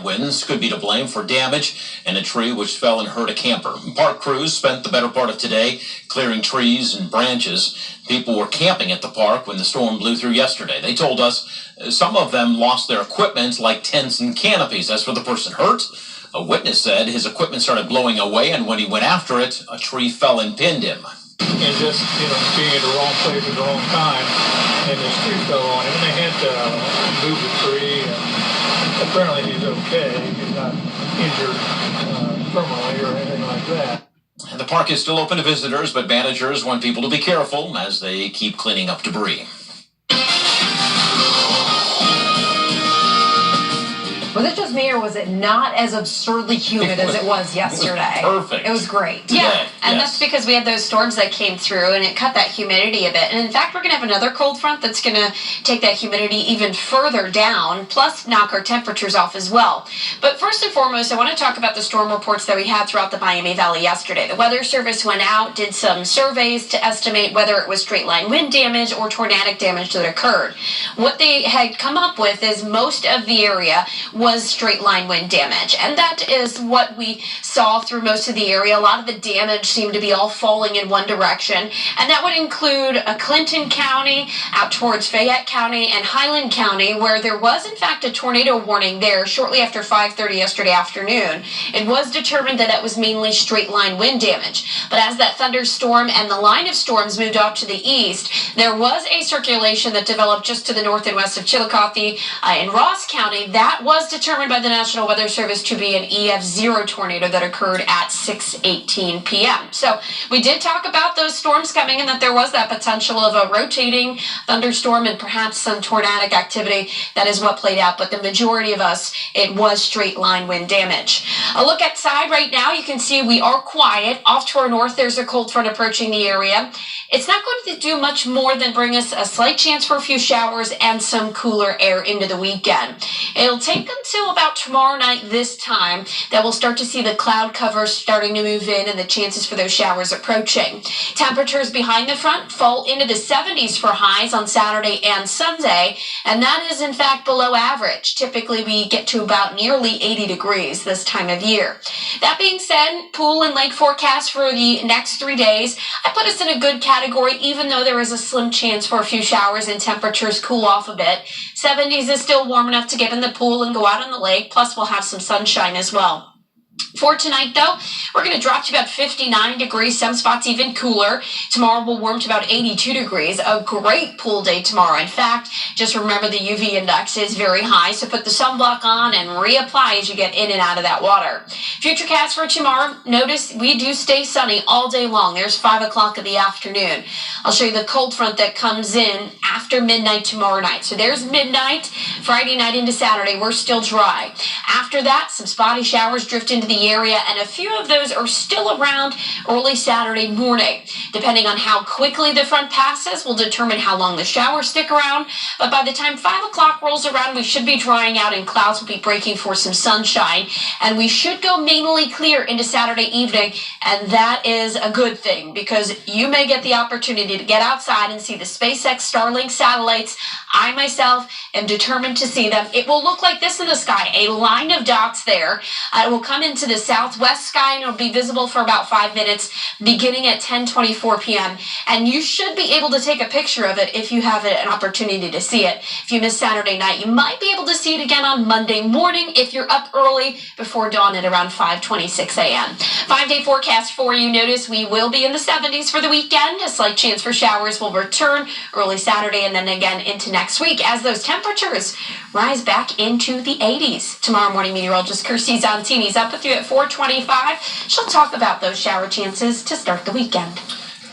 line winds could be to blame for damage in a tree which fell and hurt a camper. Park crews spent the better part of today clearing trees and branches. People were camping at the park when the storm blew through yesterday. They told us some of them lost their equipment like tents and canopies. As for the person hurt, a witness said his equipment started blowing away, and when he went after it, a tree fell and pinned him. And just, being at the wrong place at the wrong time, and this tree fell on him, and they had to move the tree, and apparently he's okay. He's not injured permanently or anything like that. The park is still open to visitors, but managers want people to be careful as they keep cleaning up debris. Was it just me, or was it not as absurdly humid as it was yesterday? Perfect. It was great. Yeah, and yes. that's because we had those storms that came through, and it cut that humidity a bit. And in fact, we're going to have another cold front that's going to take that humidity even further down, plus knock our temperatures off as well. But first and foremost, I want to talk about the storm reports that we had throughout the Miami Valley yesterday. The Weather Service went out, did some surveys to estimate whether it was straight line wind damage or tornadic damage that occurred. What they had come up with is most of the area was straight line wind damage, and that is what we saw through most of the area. A lot of the damage seemed to be all falling in one direction, and that would include Clinton County out towards Fayette County and Highland County, where there was in fact a tornado warning there shortly after 5:30 yesterday afternoon. It was determined that it was mainly straight line wind damage, but as that thunderstorm and the line of storms moved off to the east, there was a circulation that developed just to the north and west of Chillicothe in Ross County. That was determined by the National Weather Service to be an EF0 tornado that occurred at 6:18 p.m. So we did talk about those storms coming and that there was that potential of a rotating thunderstorm and perhaps some tornadic activity. That is what played out, but the majority of us, it was straight line wind damage. A look outside right now, you can see we are quiet. Off to our north, there's a cold front approaching the area. It's not going to do much more than bring us a slight chance for a few showers and some cooler air into the weekend. It'll take until about tomorrow night this time that we'll start to see the cloud cover starting to move in and the chances for those showers approaching. Temperatures behind the front fall into the 70s for highs on Saturday and Sunday, and that is in fact below average. Typically we get to about nearly 80 degrees this time of year. That being said, pool and lake forecast for the next 3 days, I put us in a good category, even though there is a slim chance for a few showers and temperatures cool off a bit. 70s is still warm enough to get in the pool and go out on the lake, plus we'll have some sunshine as well. For tonight, though, we're going to drop to about 59 degrees, some spots even cooler. Tomorrow will warm to about 82 degrees. A great pool day tomorrow. In fact, just remember the UV index is very high, so put the sunblock on and reapply as you get in and out of that water. Futurecast for tomorrow, notice we do stay sunny all day long. There's 5 o'clock in the afternoon. I'll show you the cold front that comes in after midnight tomorrow night. So there's midnight, Friday night into Saturday. We're still dry. After that, some spotty showers drift into the area, and a few of those are still around early Saturday morning. Depending on how quickly the front passes will determine how long the showers stick around, but by the time 5 o'clock rolls around, we should be drying out and clouds will be breaking for some sunshine, and we should go mainly clear into Saturday evening, and that is a good thing because you may get the opportunity to get outside and see the SpaceX Starlink satellites. I myself am determined to see them. It will look like this in the sky, a line of dots there. It will come into the southwest sky and it'll be visible for about 5 minutes beginning at 10:24 p.m. And you should be able to take a picture of it if you have an opportunity to see it. If you miss Saturday night, you might be able to see it again on Monday morning if you're up early before dawn at around 5:26 a.m. 5-day forecast for you. Notice we will be in the 70s for the weekend. A slight chance for showers will return early Saturday and then again into next week as those temperatures rise back into the 80s. Tomorrow morning, meteorologist Kirstie Zontini's up with you at 4:25. She'll talk about those shower chances to start the weekend.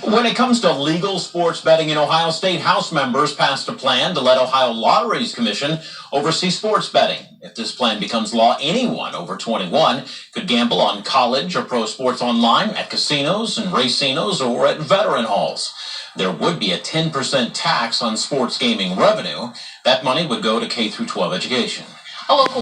When it comes to legal sports betting in Ohio, State House members passed a plan to let Ohio Lotteries Commission oversee sports betting. If this plan becomes law, anyone over 21 could gamble on college or pro sports online, at casinos and racinos, or at veteran halls. There would be a 10% tax on sports gaming revenue. That money would go to K-12 education. A local